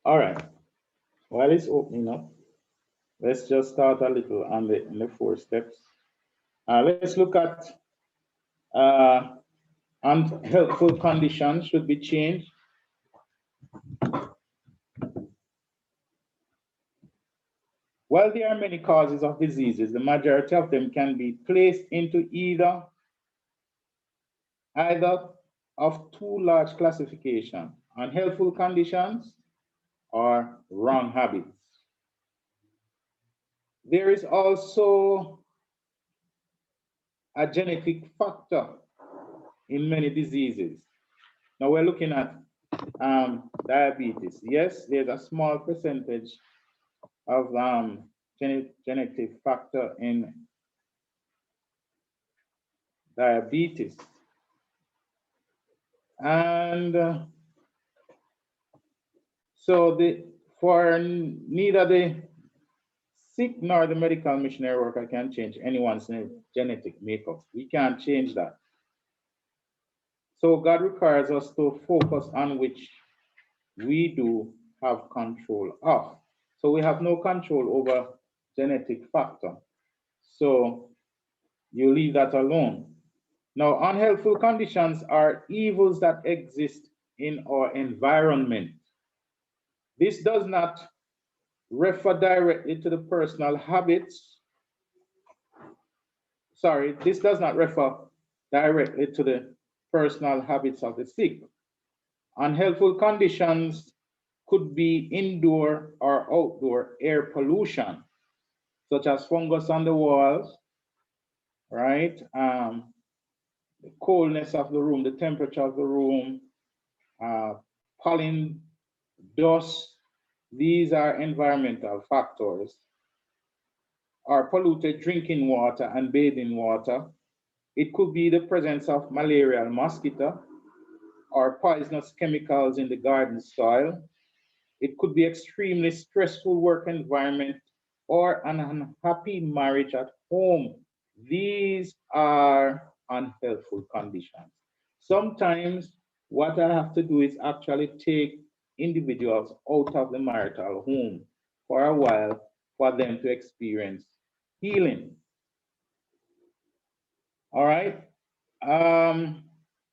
All right. While it's opening up, let's just start a little on the 4 steps. Let's look at unhelpful conditions should be changed. While there are many causes of diseases, the majority of them can be placed into either of two large classifications: unhelpful conditions or wrong habits. There is also a genetic factor in many diseases. Now we're looking at diabetes. Yes, there's a small percentage of genetic factor in diabetes. And so for neither the sick nor the medical missionary worker can change anyone's genetic makeup. We can't change that. So God requires us to focus on which we do have control of. So we have no control over genetic factor. So you leave that alone. Now, unhelpful conditions are evils that exist in our environment. This does not refer directly to the personal habits. Sorry, this does not refer directly to the personal habits of the sick. Unhelpful conditions could be indoor or outdoor air pollution, such as fungus on the walls, right? The coldness of the room, the temperature of the room, pollen, dust. These are environmental factors. Or polluted drinking water and bathing water. It could be the presence of malarial mosquito or poisonous chemicals in the garden soil. It could be extremely stressful work environment or an unhappy marriage at home. These are unhelpful conditions. Sometimes what I have to do is actually take individuals out of the marital home for a while for them to experience healing. All right.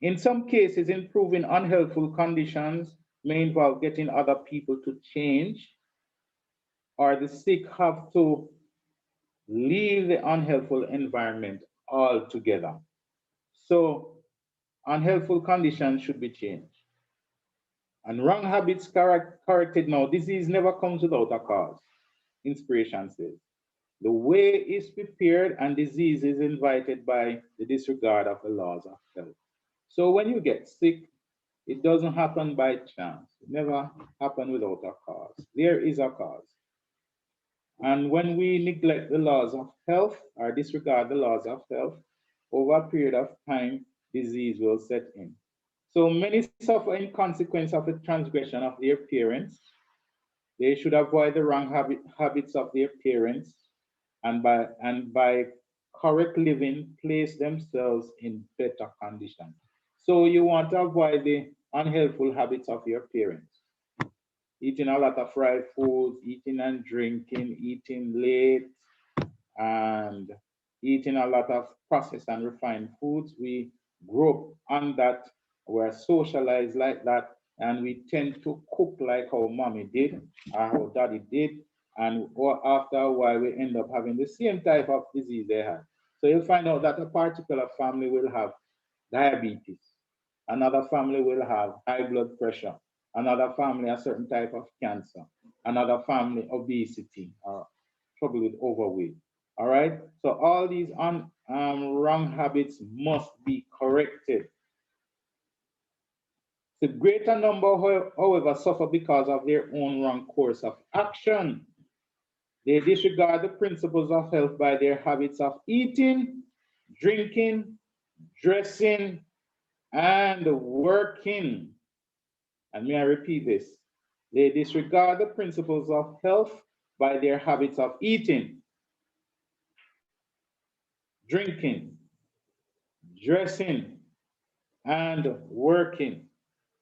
In some cases, improving unhelpful conditions may involve getting other people to change, or the sick have to leave the unhelpful environment altogether. So, unhelpful conditions should be changed. And wrong habits corrected. Now, disease never comes without a cause, inspiration says. The way is prepared and disease is invited by the disregard of the laws of health. So when you get sick, it doesn't happen by chance. It never happens without a cause. There is a cause. And when we neglect the laws of health or disregard the laws of health, over a period of time, disease will set in. So many suffer in consequence of the transgression of their parents. They should avoid the wrong habits of their parents, and by correct living, place themselves in better condition. So you want to avoid the unhelpful habits of your parents. Eating a lot of fried foods, eating and drinking, eating late, and eating a lot of processed and refined foods. We grow up on that, we're socialized like that, and we tend to cook like how mommy did or how daddy did. And or after a while, we end up having the same type of disease they had. So you'll find out that a particular family will have diabetes, another family will have high blood pressure, another family a certain type of cancer, another family obesity or trouble with overweight. All right. So all these wrong habits must be corrected. The greater number, however, suffer because of their own wrong course of action. They disregard the principles of health by their habits of eating, drinking, dressing, and working. And may I repeat this? They disregard the principles of health by their habits of eating, drinking, dressing, and working.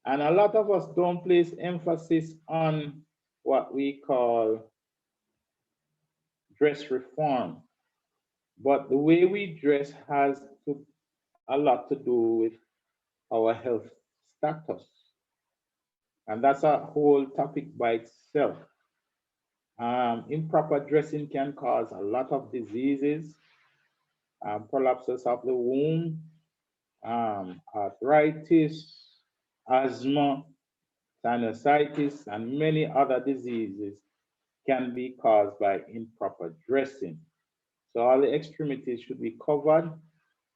And a lot of us don't place emphasis on what we call dress reform. But the way we dress has a lot to do with our health status. And that's a whole topic by itself. Improper dressing can cause a lot of diseases, prolapses of the womb, arthritis, asthma, sinusitis, and many other diseases can be caused by improper dressing. So all the extremities should be covered.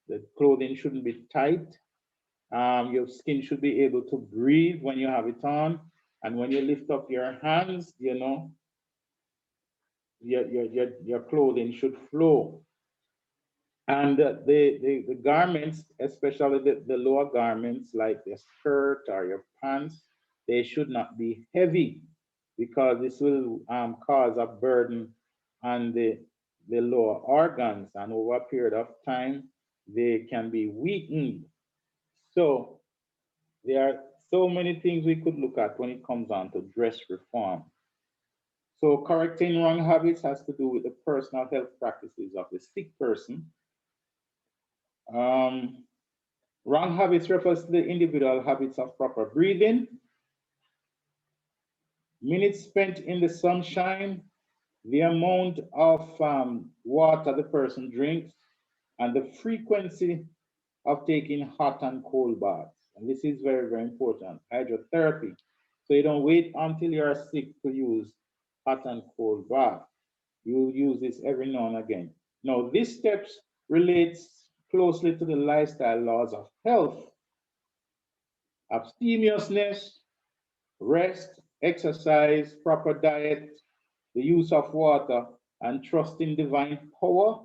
The clothing shouldn't be tight. Your skin should be able to breathe when you have it on. And when you lift up your hands, your clothing should flow. And the garments, especially the lower garments like the skirt or your pants, they should not be heavy because this will cause a burden on the lower organs. And over a period of time, they can be weakened. So there are so many things we could look at when it comes on to dress reform. So correcting wrong habits has to do with the personal health practices of the sick person. Um, Wrong habits refers to the individual habits of proper breathing, minutes spent in the sunshine, the amount of water the person drinks, and the frequency of taking hot and cold baths. And this is very, very important. Hydrotherapy. So you don't wait until you're sick to use hot and cold bath. You use this every now and again. Now, these steps relates closely to the lifestyle laws of health, abstemiousness, rest, exercise, proper diet, the use of water, and trust in divine power,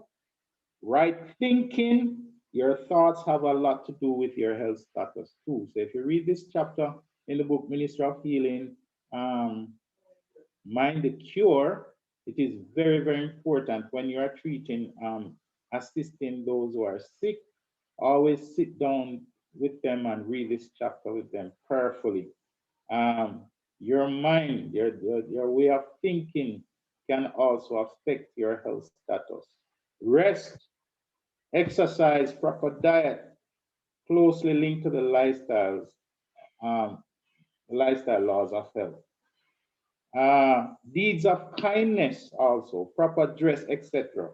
right thinking. Your thoughts have a lot to do with your health status too. So if you read this chapter in the book Ministry of Healing, um, Mind the Cure, it is very, very important when you are treating, assisting those who are sick. Always sit down with them and read this chapter with them prayerfully. Um, your mind, your way of thinking can also affect your health status. Rest, exercise, proper diet, closely linked to the um, lifestyle laws of health. Deeds of kindness also, proper dress, etc.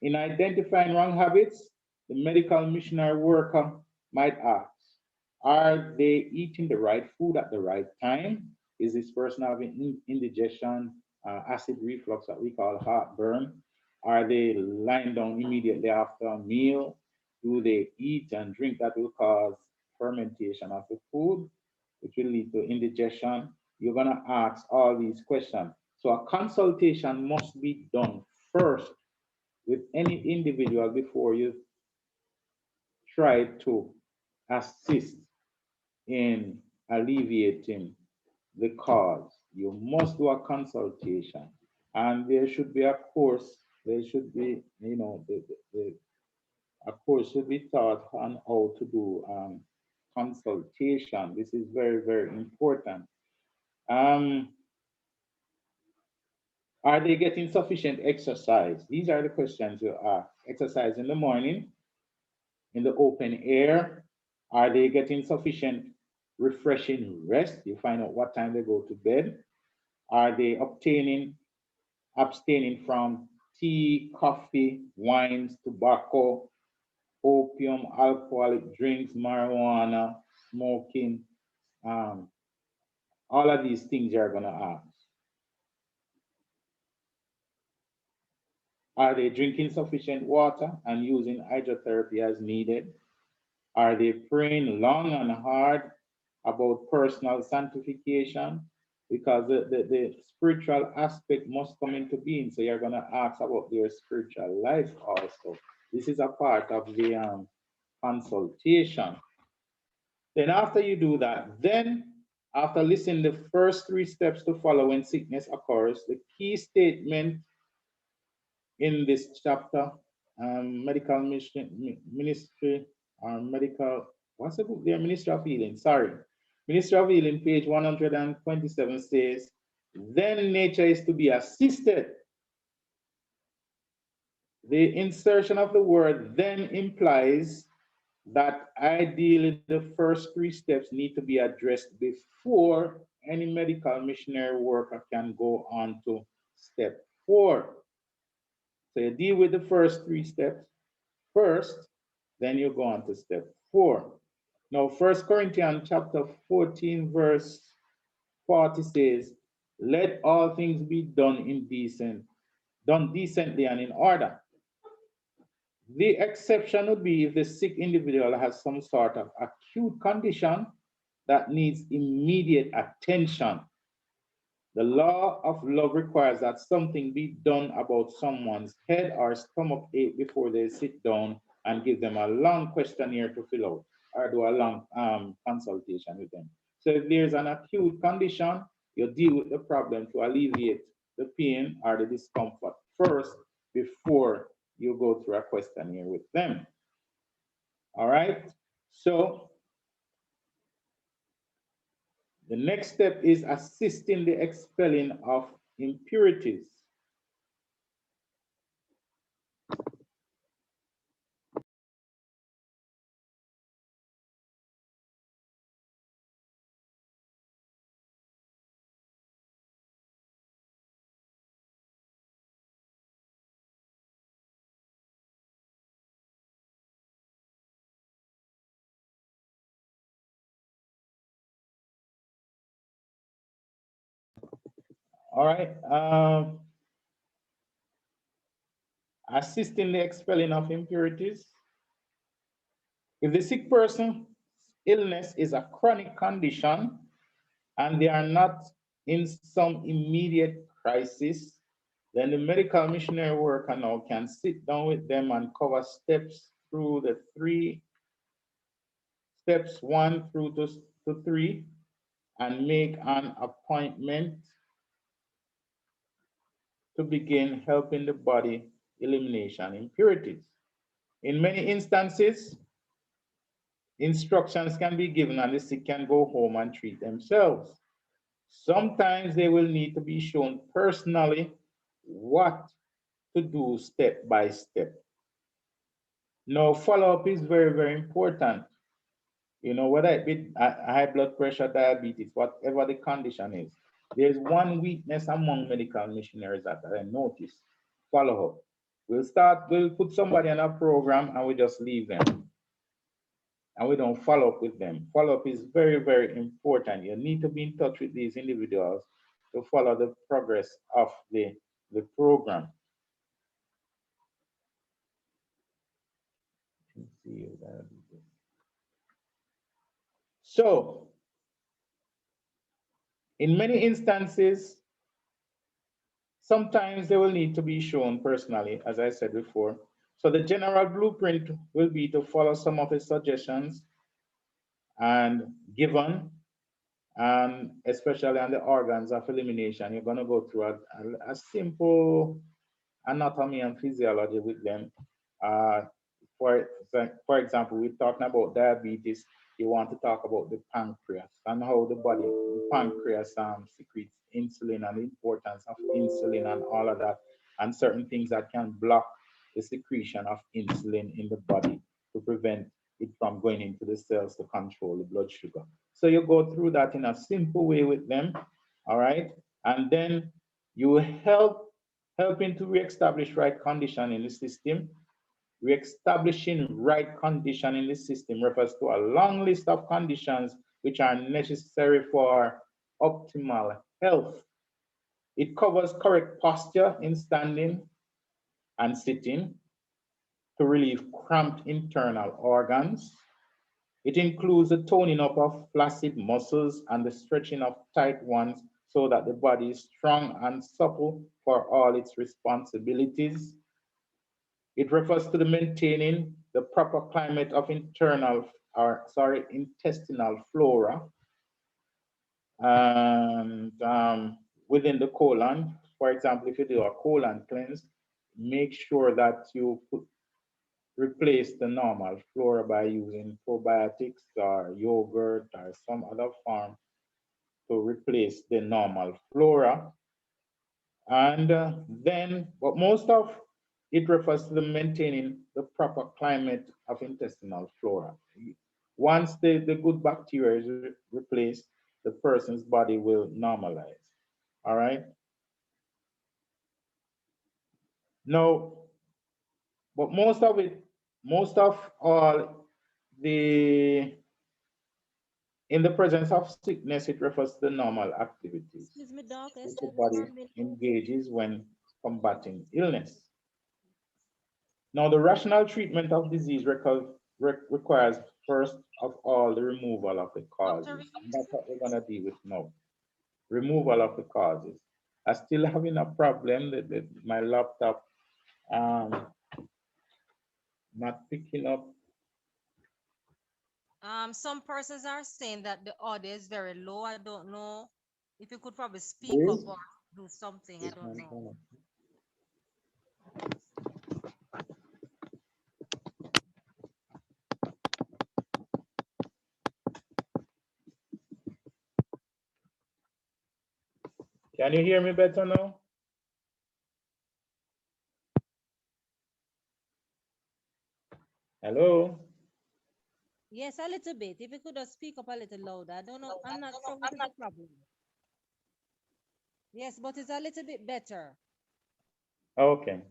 In identifying wrong habits, the medical missionary worker might ask, are they eating the right food at the right time? Is this person having indigestion, acid reflux that we call heartburn? Are they lying down immediately after a meal? Do they eat and drink that will cause fermentation of the food, which will lead to indigestion? You're going to ask all these questions. So a consultation must be done first with any individual before you try to assist in alleviating the cause. You must do a consultation. And there should be a course, there should be, a course should be taught on how to do consultation. This is very, very important. Um, are they getting sufficient exercise? These are the questions you ask. Exercise in the morning, in the open air? Are they getting sufficient refreshing rest? You find out what time they go to bed. Are they abstaining from tea, coffee, wines, tobacco, opium, alcoholic drinks, marijuana, smoking? Um, all of these things you're going to ask. Are they drinking sufficient water and using hydrotherapy as needed? Are they praying long and hard about personal sanctification? Because the spiritual aspect must come into being. So you're going to ask about their spiritual life also. This is a part of the consultation. Then after you do that, then after listing the first three steps to follow when sickness occurs, the key statement in this chapter, medical ministry, medical, what's the book there? Ministry of Healing, sorry. Ministry of Healing, page 127 says, then nature is to be assisted. The insertion of the word then implies that ideally the first three steps need to be addressed before any medical missionary worker can go on to step 4. So you deal with the first 3 steps first, then you go on to step 4. Now, 1 Corinthians chapter 14, verse 40 says, let all things be done decently and in order. The exception would be if the sick individual has some sort of acute condition that needs immediate attention. The law of love requires that something be done about someone's head or stomach ache before they sit down and give them a long questionnaire to fill out or do a long consultation with them. So if there's an acute condition, you deal with the problem to alleviate the pain or the discomfort first before you go through a questionnaire with them. All right. So the next step is assisting the expelling of impurities. All right. Assisting the expelling of impurities. If the sick person's illness is a chronic condition and they are not in some immediate crisis, then the medical missionary worker now can sit down with them and cover steps through the 3 steps 1 through to 3 and make an appointment to begin helping the body elimination impurities. In many instances, instructions can be given and the sick can go home and treat themselves. Sometimes they will need to be shown personally what to do step by step. Now, follow-up is very, very important. You know, whether it be high blood pressure, diabetes, whatever the condition is, there's one weakness among medical missionaries that I notice: follow-up. We'll put somebody on a program and we just leave them. And we don't follow up with them. Follow-up is very, very important. You need to be in touch with these individuals to follow the progress of the program. So, in many instances, sometimes they will need to be shown personally, as I said before. So the general blueprint will be to follow some of the suggestions and given, and especially on the organs of elimination. You're going to go through a simple anatomy and physiology with them. For example, we're talking about diabetes. You want to talk about the pancreas and how the pancreas secretes insulin and the importance of insulin and all of that, and certain things that can block the secretion of insulin in the body to prevent it from going into the cells to control the blood sugar. So you go through that in a simple way with them, all right? And then you helping to reestablish right condition in the system. Reestablishing right condition in the system refers to a long list of conditions which are necessary for optimal health. It covers correct posture in standing and sitting to relieve cramped internal organs. It includes the toning up of flaccid muscles and the stretching of tight ones so that the body is strong and supple for all its responsibilities. It refers to the maintaining the proper climate of intestinal flora and within the colon. For example, if you do a colon cleanse, make sure that you replace the normal flora by using probiotics or yogurt or some other form to replace the normal flora. And then, but most of it refers to the maintaining the proper climate of intestinal flora. Once the good bacteria is replaced, the person's body will normalize. All right. Now, but most of it, most of all the in the presence of sickness, it refers to the normal activities Excuse me, Doc. I which the said body 4 minutes. engages when combating illness. Now, the rational treatment of disease requires, first of all, the removal of the Dr. causes. And Reeves? that's what we're going to deal with now. Removal of the causes. I still having a problem that my laptop um, not picking up. Some persons are saying that the audio is very low. I don't know if you could probably speak up This, or do something. I this don't one, know. can you hear me better now? Hello? Yes, a little bit. If you could just speak up a little louder. I don't know. I'm not sure what is the problem. Yes, but it's a little bit better. Okay.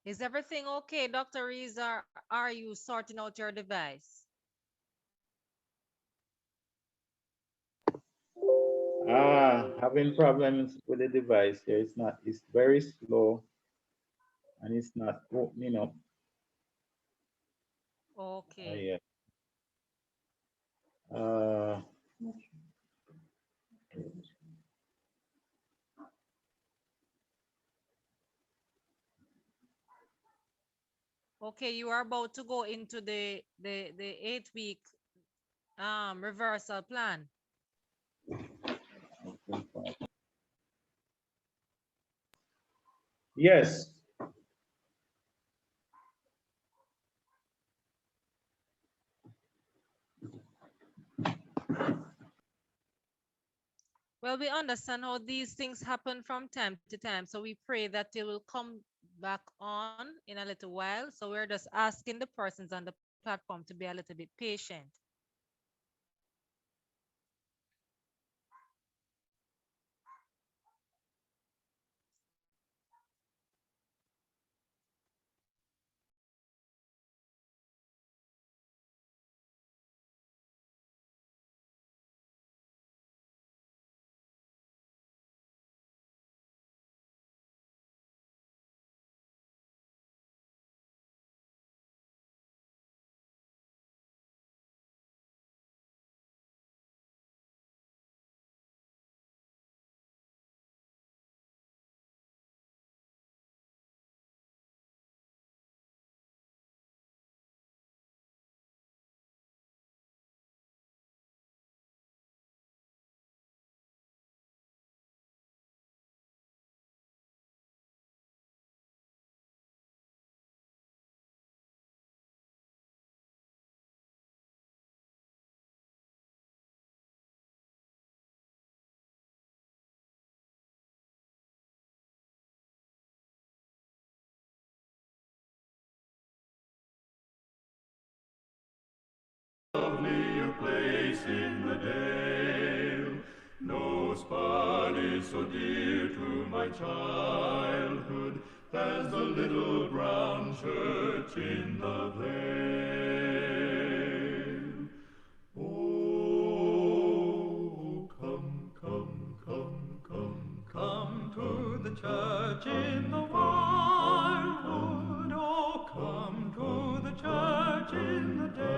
Is everything okay, Dr. Reeves, or are you sorting out your device? Having problems with the device here. It's very slow and it's not opening up. Okay. Yeah. Uh, Okay, you are about to go into the 8 week reversal plan. yes. Well, we understand how these things happen from time to time. So we pray that they will come back on in a little while. So we're just asking the persons on the platform to be a little bit patient. lovelier place in the dale. No spot is so dear to my childhood as the little brown church in the vale. Oh, come, come, come, come, come to the church in the wildwood. Oh, come to the church in the dale.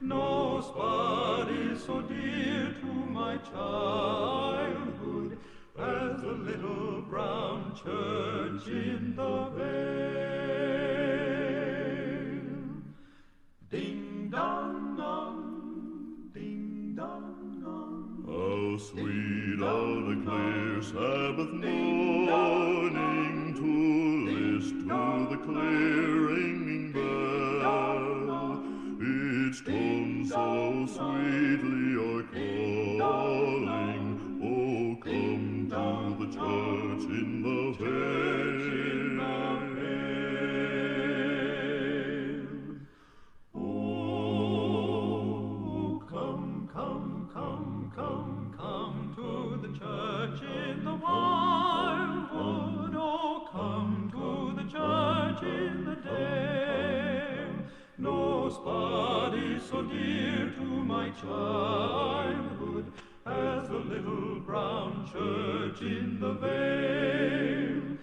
No spot is so dear to my childhood as the little brown church in the vale. Ding dong dong, ding dong dong. How sweet on a clear Sabbath morning to list to the clear ringing bell. Its tones so sweetly are calling. Oh, come to the church in the vale. Oh, come, come, come, come, come to the church in the wildwood. Oh, come to the church in the dale. No spot is so dear to my childhood as the little brown church in the vale.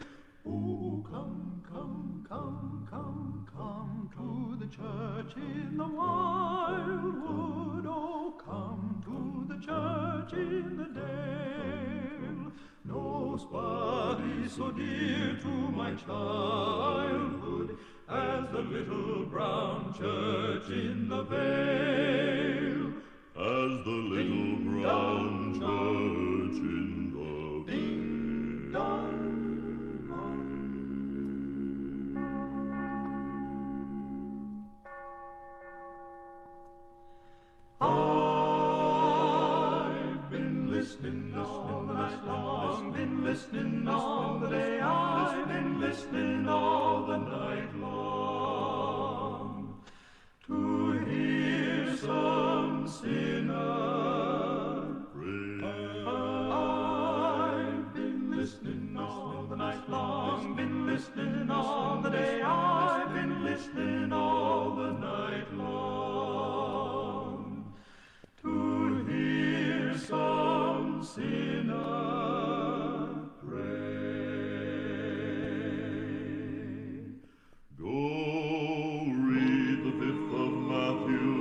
Oh, come, come, come, come, come to the church in the wildwood. Oh, come to the church in the dale. No spot is so dear to my childhood as the little brown church in the vale. As the little brown church in the vale. I've been listening all the night long, been listening all the day, I've been listening all the night long to hear some sinner pray. I've been listening all the night long, been listening all the day, I've been listening all the night long to hear some sinner pray. Go read the 5th of Matthew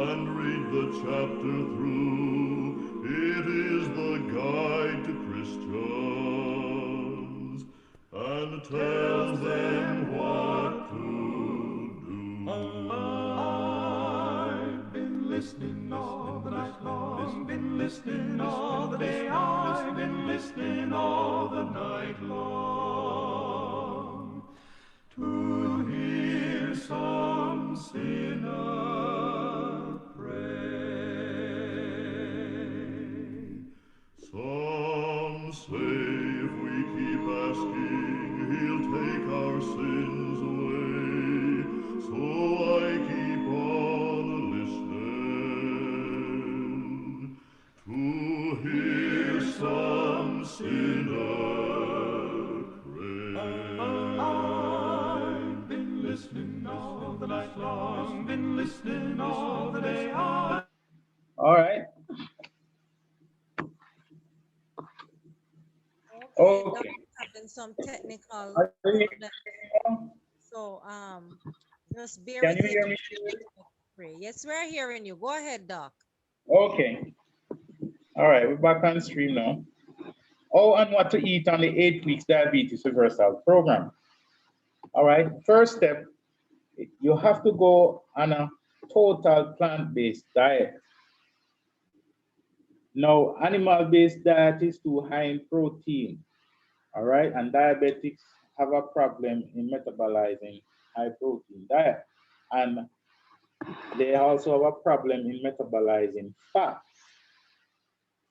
and read the chapter through. It is the guide to Christians and tells them what to do. I've been listening all the night long, been listening all the day, I've been listening all the night long to hear some sinner pray. Some say if we keep asking, he'll take our sins away. So I keep on listening to hear some sinner pray. I've been listening all the night long, been listening all the day. All right. Okay, Okay. Doc is having some technical Are you hearing problem. me now? So just bear Can with you him. hear me? Pray. Yes, we're hearing you. Go ahead, Doc. Okay. All right, we're back on stream now. Oh, and what to eat on the 8 weeks diabetes reversal program. All right, first step, you have to go on a total plant-based diet. Now, animal-based diet is too high in protein, all right? And diabetics have a problem in metabolizing high protein diet. And they also have a problem in metabolizing fat.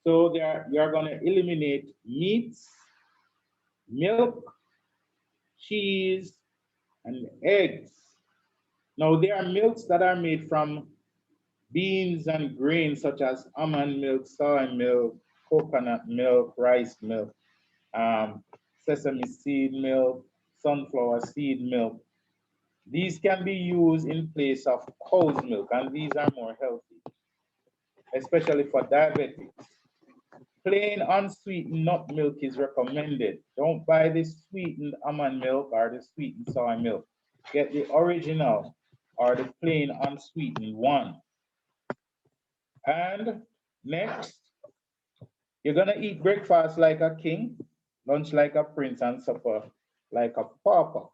So you're gonna eliminate meats, milk, cheese, and eggs. Now, there are milks that are made from beans and grains such as almond milk, soy milk, coconut milk, rice milk, um, sesame seed milk, sunflower seed milk. These can be used in place of cow's milk, and these are more healthy, especially for diabetics. Plain unsweetened nut milk is recommended. Don't buy the sweetened almond milk or the sweetened soy milk. Get the original or the plain unsweetened one. And next, you're gonna eat breakfast like a king, lunch like a prince, and supper like a pauper.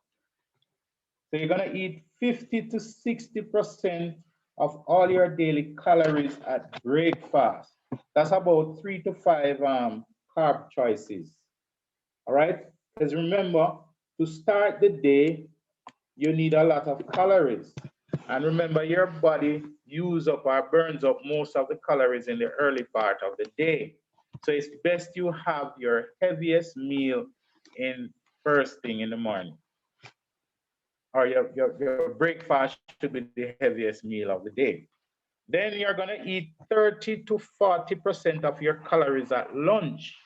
So you're gonna eat 50 to 60% of all your daily calories at breakfast. That's about 3 to 5 carb choices. All right? Because remember, to start the day, you need a lot of calories. And remember, your body uses up or burns up most of the calories in the early part of the day. So it's best you have your heaviest meal in first thing in the morning. Or your breakfast should be the heaviest meal of the day. Then you're gonna eat 30 to 40% of your calories at lunch.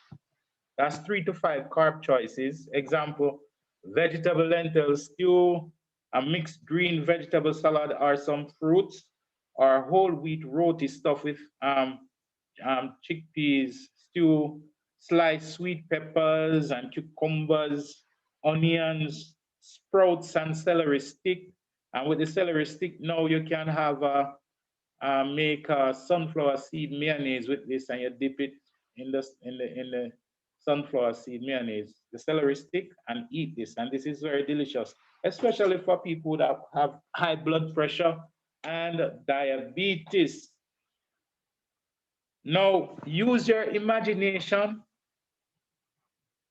That's 3 to 5 carb choices. Example, vegetable lentil stew, a mixed green vegetable salad, or some fruits, or whole wheat roti stuffed with chickpeas stew, sliced sweet peppers and cucumbers, onions, sprouts, and celery stick. And with the celery stick, now you can have make a sunflower seed mayonnaise with this, and you dip it in the sunflower seed mayonnaise, the celery stick, and eat this. And this is very delicious, especially for people that have high blood pressure and diabetes. Now, use your imagination,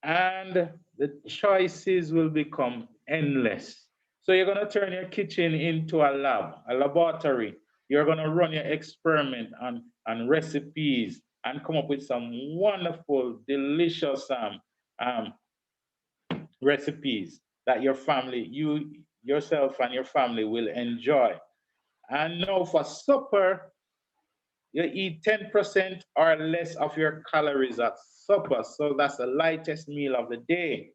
and the choices will become endless. So you're going to turn your kitchen into a lab, a laboratory. You're going to run your experiment on recipes and come up with some wonderful, delicious um, recipes that your family, you yourself and your family will enjoy. And now for supper, you eat 10% or less of your calories at supper. So that's the lightest meal of the day.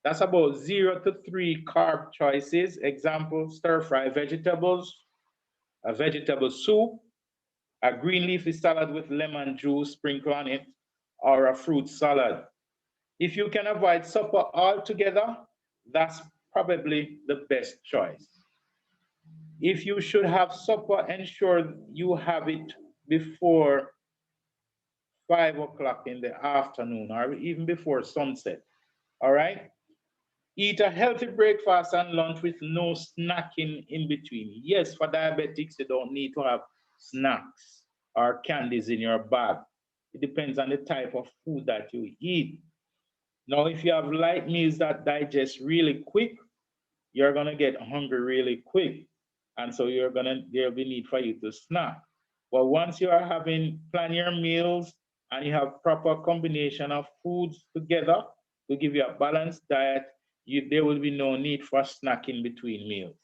That's about 0 to 3 carb choices. Example, stir fry vegetables, a vegetable soup, a green leafy salad with lemon juice sprinkled on it, or a fruit salad. If you can avoid supper altogether, that's probably the best choice. If you should have supper, ensure you have it before 5 o'clock in the afternoon or even before sunset. All right? Eat a healthy breakfast and lunch with no snacking in between. Yes, for diabetics, you don't need to have snacks or candies in your bag. It depends on the type of food that you eat. Now, if you have light meals that digest really quick, you're gonna get hungry really quick. And so there'll be need for you to snack. But once you are having plan your meals and you have proper combination of foods together to give you a balanced diet, there will be no need for snacking between meals.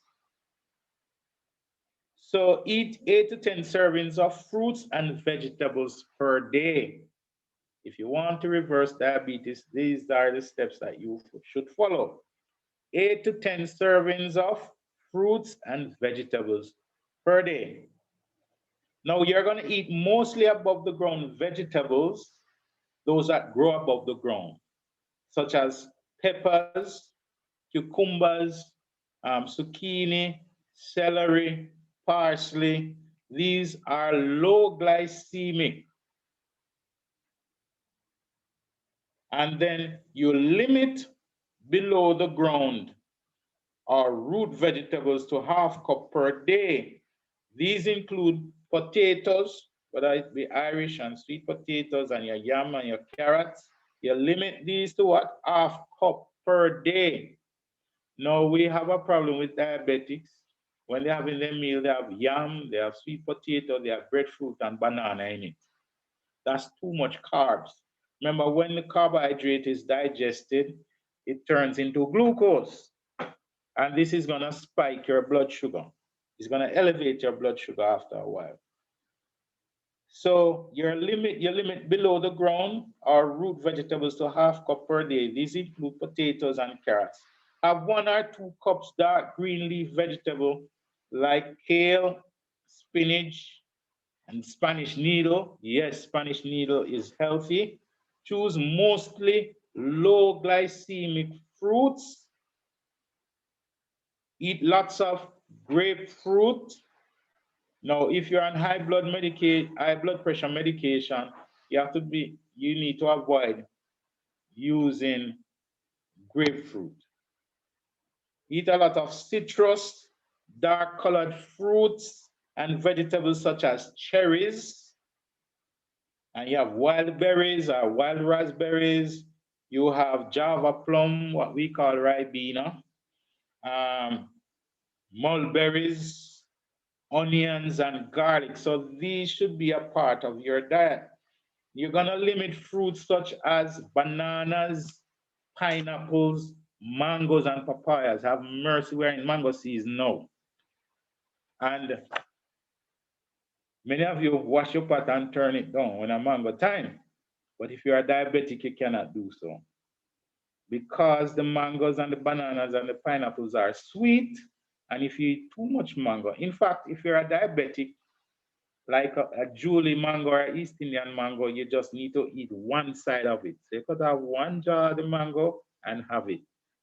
So eat 8 to 10 servings of fruits and vegetables per day. If you want to reverse diabetes, these are the steps that you should follow. 8 to 10 servings of fruits and vegetables per day. Now you're going to eat mostly above the ground vegetables, those that grow above the ground, such as peppers, cucumbers, zucchini, celery, parsley. These are low glycemic. And then you limit below the ground or root vegetables to half cup per day. These include potatoes, whether it be Irish and sweet potatoes and your yam and your carrots. You limit these to what? Half cup per day. Now we have a problem with diabetics. When they're having their meal, they have yam, they have sweet potato, they have breadfruit and banana in it. That's too much carbs. Remember, when the carbohydrate is digested, it turns into glucose. And this is gonna spike your blood sugar. It's going to elevate your blood sugar after a while. So your limit below the ground are root vegetables to half cup per day. These include potatoes and carrots. Have 1 or 2 cups dark green leaf vegetable like kale, spinach, and Spanish needle. Yes, Spanish needle is healthy. Choose mostly low glycemic fruits. Eat lots of grapefruit. Now, if you're on high blood pressure medication, you need to avoid using grapefruit. Eat a lot of citrus, dark colored fruits, and vegetables such as cherries. And you have wild berries or wild raspberries. You have Java plum, what we call ribena, um, mulberries, onions, and garlic. So these should be a part of your diet. You're gonna limit fruits such as bananas, pineapples, mangoes, and papayas. Have mercy, we're in mango season now. And many of you wash your pot and turn it down when a mango time. But if you're a diabetic, you cannot do so. Because the mangoes and the bananas and the pineapples are sweet. And if you eat too much mango, in fact, if you're a diabetic, like a Julie mango or East Indian mango, you just need to eat one side of it. So you could have one jar of the mango and have it.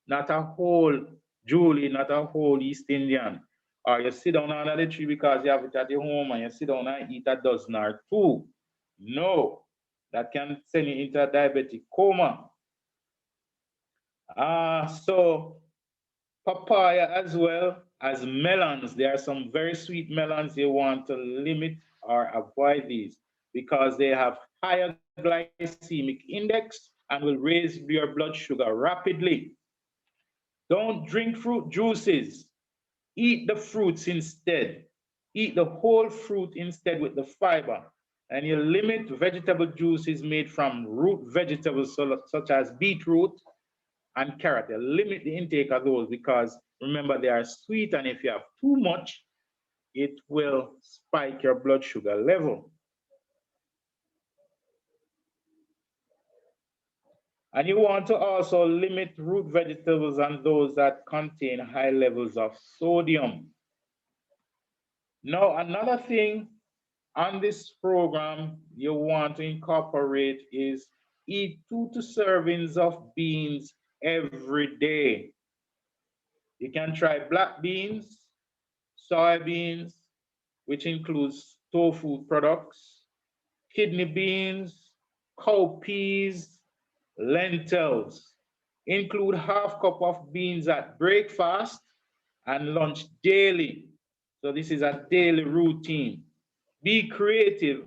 Not a whole Julie, not a whole East Indian. Or you sit down under the tree because you have it at your home and you sit down and eat a dozen or two. No, that can send you into a diabetic coma. So papaya as well as melons. There are some very sweet melons you want to limit or avoid these because they have higher glycemic index and will raise your blood sugar rapidly. Don't drink fruit juices. Eat the fruits instead. Eat the whole fruit instead with the fiber. And you limit vegetable juices made from root vegetables such as beetroot and carrot. You limit the intake of those because remember they are sweet, and if you have too much, it will spike your blood sugar level. And you want to also limit root vegetables and those that contain high levels of sodium. Now, another thing on this program you want to incorporate is eat 2 servings of beans every day. You can try black beans, soybeans, which includes tofu products, kidney beans, cowpeas, lentils. Include half cup of beans at breakfast and lunch daily. So this is a daily routine. Be creative.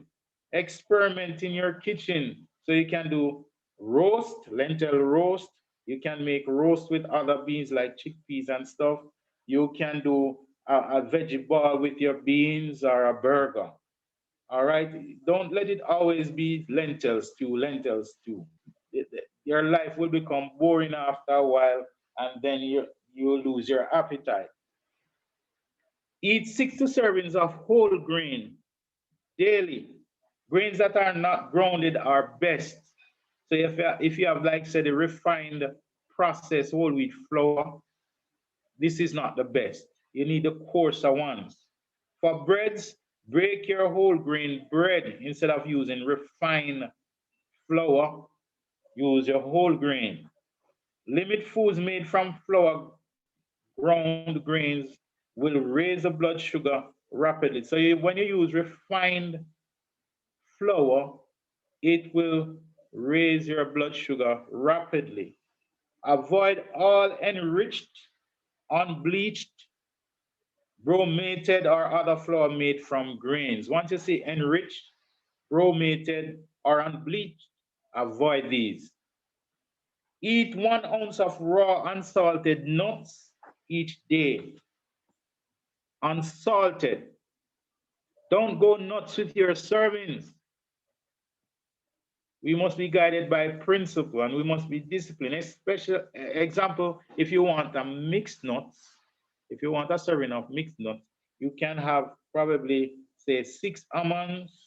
Experiment in your kitchen. So you can do roast, lentil roast. You can make roast with other beans like chickpeas and stuff. You can do a veggie ball with your beans or a burger. All right. Don't let it always be lentils stew, lentils stew. Your life will become boring after a while, and then you lose your appetite. Eat 6 servings of whole grain daily. Grains that are not grounded are best. So if you have, like said, the refined processed whole wheat flour, this is not the best. You need the coarser ones. For breads, break your whole grain bread instead of using refined flour. Use your whole grain. Limit foods made from flour ground grains will raise the blood sugar rapidly. So when you use refined flour, it will raise your blood sugar rapidly. Avoid all enriched, unbleached, bromated, or other flour made from grains. Once you see enriched, bromated, or unbleached, avoid these. Eat 1 ounce of raw unsalted nuts each day. Unsalted. Don't go nuts with your servings. We must be guided by principle and we must be disciplined. Especially example, if you want a mixed nuts, if you want a serving of mixed nuts, You can have probably say 6 almonds,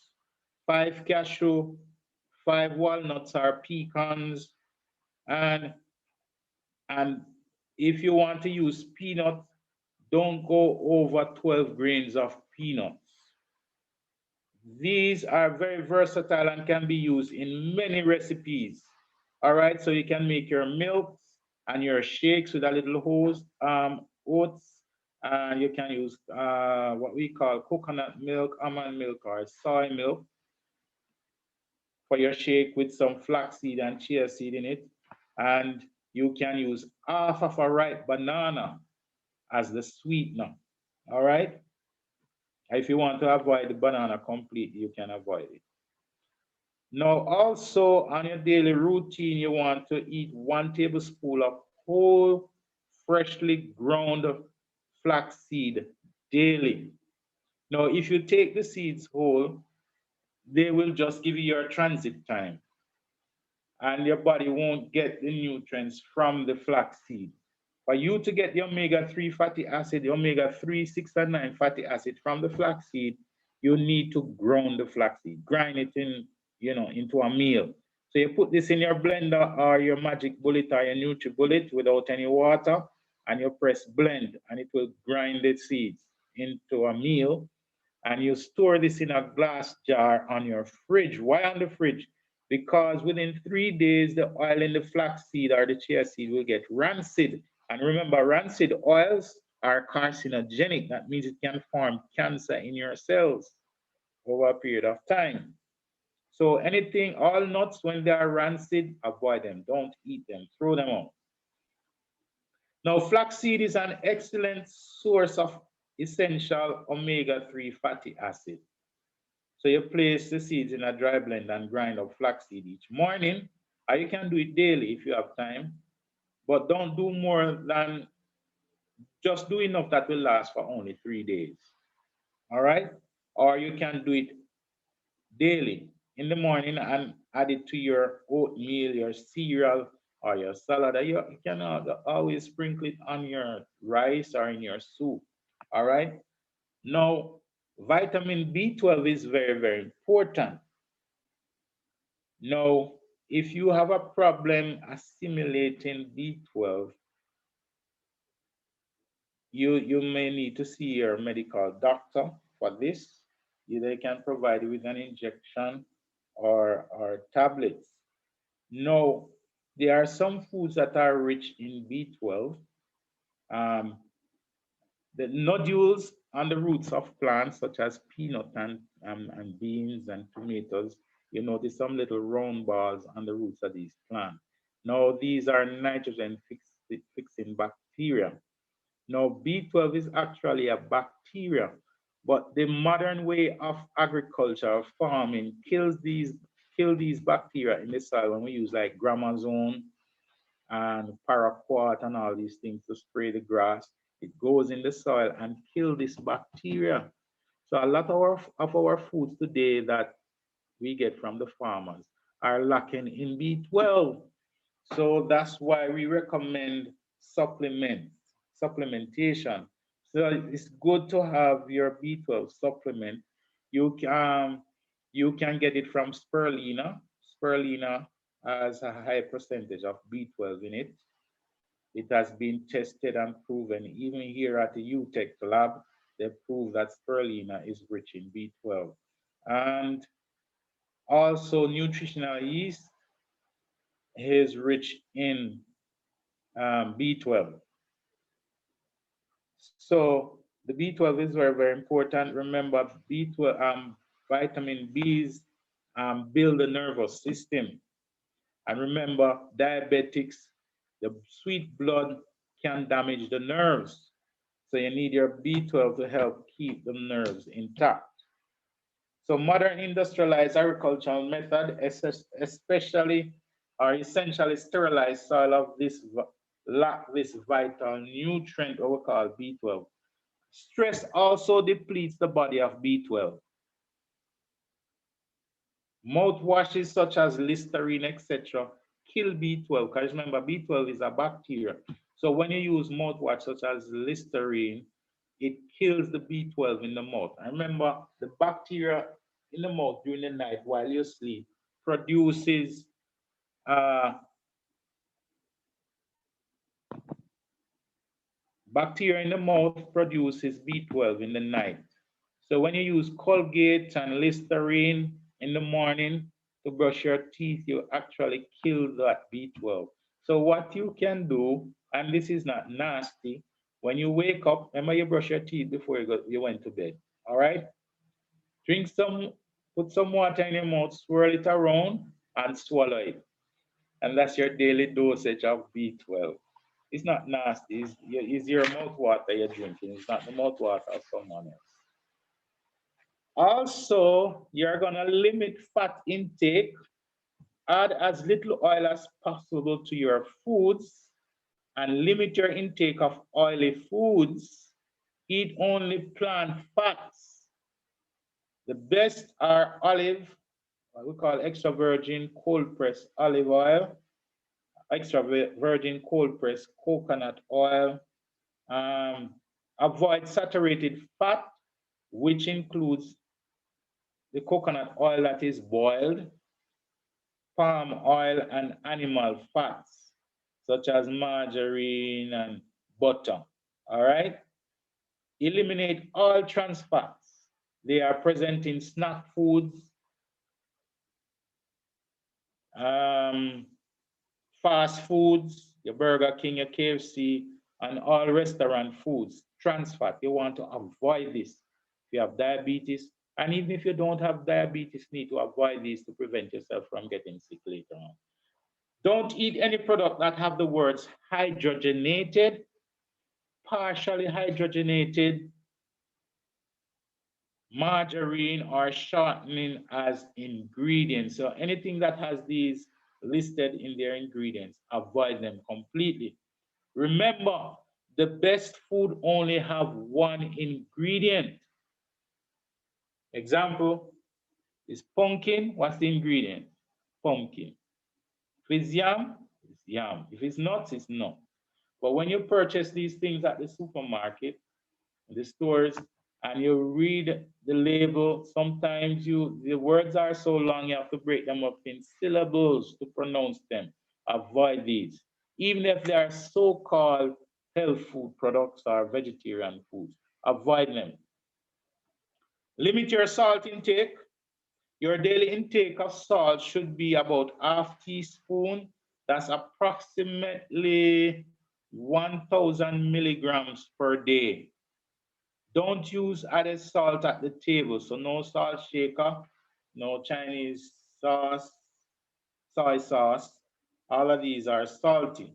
5 cashew, 5 walnuts or pecans, and and if you want to use peanuts, don't go over 12 grains of peanuts. These are very versatile and can be used in many recipes. All right, so you can make your milks and your shakes with a little oats, and you can use what we call coconut milk, almond milk, or soy milk for your shake with some flaxseed and chia seed in it. And you can use half of a ripe banana as the sweetener. All right, if you want to avoid the banana completely, you can avoid it. Now, also on your daily routine, you want to eat 1 tablespoon of whole, freshly ground flaxseed daily. Now, if you take the seeds whole, they will just give you your transit time, and your body won't get the nutrients from the flaxseed. For you to get the omega-3 fatty acid, the omega-3, 6, and 9 fatty acid from the flaxseed, you need to ground the flaxseed, grind it in, into a meal. So you put this in your blender or your magic bullet or your NutriBullet without any water, and you press blend, and it will grind the seeds into a meal, and you store this in a glass jar on your fridge. Why on the fridge? Because within 3 days, the oil in the flaxseed or the chia seed will get rancid. And remember, rancid oils are carcinogenic. That means it can form cancer in your cells over a period of time. So anything, all nuts, when they are rancid, avoid them. Don't eat them. Throw them out. Now, flaxseed is an excellent source of essential omega-3 fatty acid. So you place the seeds in a dry blend and grind up flaxseed each morning, or you can do it daily if you have time, but don't do more than just do enough that will last for only 3 days. All right? Or you can do it daily in the morning and add it to your oatmeal, your cereal, or your salad. You can always sprinkle it on your rice or in your soup. All right? Now, vitamin B12 is very, very important. Now, if you have a problem assimilating B12, you may need to see your medical doctor for this. They can provide you with an injection or tablets. Now, there are some foods that are rich in B12. Um, the nodules on the roots of plants, such as peanut and beans and tomatoes, you notice some little round balls on the roots of these plants. Now, these are nitrogen fixing bacteria. Now, B12 is actually a bacteria, but the modern way of agriculture, of farming, kill these bacteria in the soil when we use like gramazone and paraquat and all these things to spray the grass. It goes in the soil and kill this bacteria. So a lot of our foods today that we get from the farmers are lacking in B12. So that's why we recommend supplementation. So it's good to have your B12 supplement. You can get it from spirulina. Spirulina has a high percentage of B12 in it. It has been tested and proven. Even here at the UTech lab, they prove that spirulina is rich in B12. And also, nutritional yeast is rich in B12. So the B12 is very, very important. Remember, B12, vitamin B's build the nervous system. And remember, diabetics, the sweet blood can damage the nerves. So you need your B12 to help keep the nerves intact. So modern industrialized agricultural method, especially or essentially sterilized soil of this lack this vital nutrient, what we call B12. Stress also depletes the body of B12. Mouthwashes such as Listerine, etc., kill B12 because remember B12 is a bacteria. So when you use mouthwash such as Listerine, it kills the B12 in the mouth. And remember, the bacteria in the mouth during the night while you sleep produces uh, bacteria in the mouth produces B12 in the night. So when you use Colgate and Listerine in the morning to brush your teeth, you actually kill that B12. So what you can do, and this is not nasty, when you wake up, remember you brush your teeth before you went to bed. All right? Drink some, put some water in your mouth, swirl it around, and swallow it. And that's your daily dosage of B12. It's not nasty. It's your mouth water you're drinking. It's not the mouth water of someone else. Also, you're going to limit fat intake. Add as little oil as possible to your foods and limit your intake of oily foods. Eat only plant fats. The best are olive, what we call extra virgin cold pressed olive oil, extra virgin cold pressed coconut oil. Um, Avoid saturated fat, which includes the coconut oil that is boiled, palm oil, and animal fats, such as margarine and butter. All right? Eliminate all trans fats. They are present in snack foods, um, fast foods, your Burger King, your KFC, and all restaurant foods. Trans fat, you want to avoid this. If you have diabetes, and even if you don't have diabetes, you need to avoid these to prevent yourself from getting sick later on. Don't eat any product that have the words hydrogenated, partially hydrogenated, margarine, or shortening as ingredients. So anything that has these listed in their ingredients, avoid them completely. Remember, the best food only have one ingredient. Example is pumpkin. What's the ingredient? Pumpkin. If it's yam, it's yam. If it's nuts, it's nuts. But when you purchase these things at the supermarket, the stores, and you read the label, sometimes the words are so long you have to break them up in syllables to pronounce them. Avoid these. Even if they are so-called health food products or vegetarian foods, avoid them. Limit your salt intake. Your daily intake of salt should be about half teaspoon. That's approximately 1,000 milligrams per day. Don't use added salt at the table. So no salt shaker, no Chinese sauce, soy sauce. All of these are salty.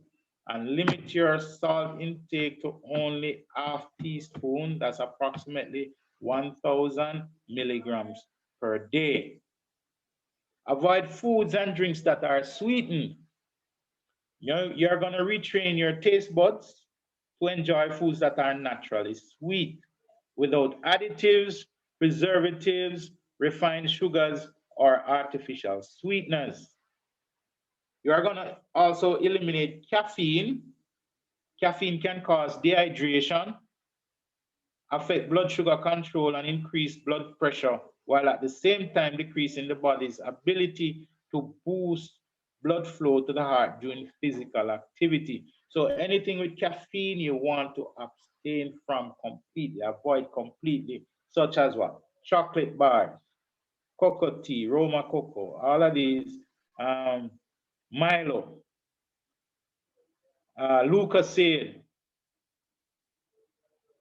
And limit your salt intake to only half teaspoon. That's approximately 1,000 milligrams per day. Avoid foods and drinks that are sweetened. You're going to retrain your taste buds to enjoy foods that are naturally sweet without additives, preservatives, refined sugars, or artificial sweeteners. You are going to also eliminate caffeine. Caffeine can cause dehydration, affect blood sugar control, and increase blood pressure, while at the same time decreasing the body's ability to boost blood flow to the heart during physical activity. So anything with caffeine you want to abstain from completely, avoid completely, such as what? Chocolate bars, cocoa tea, Roma cocoa, all of these, Milo, Lucasade,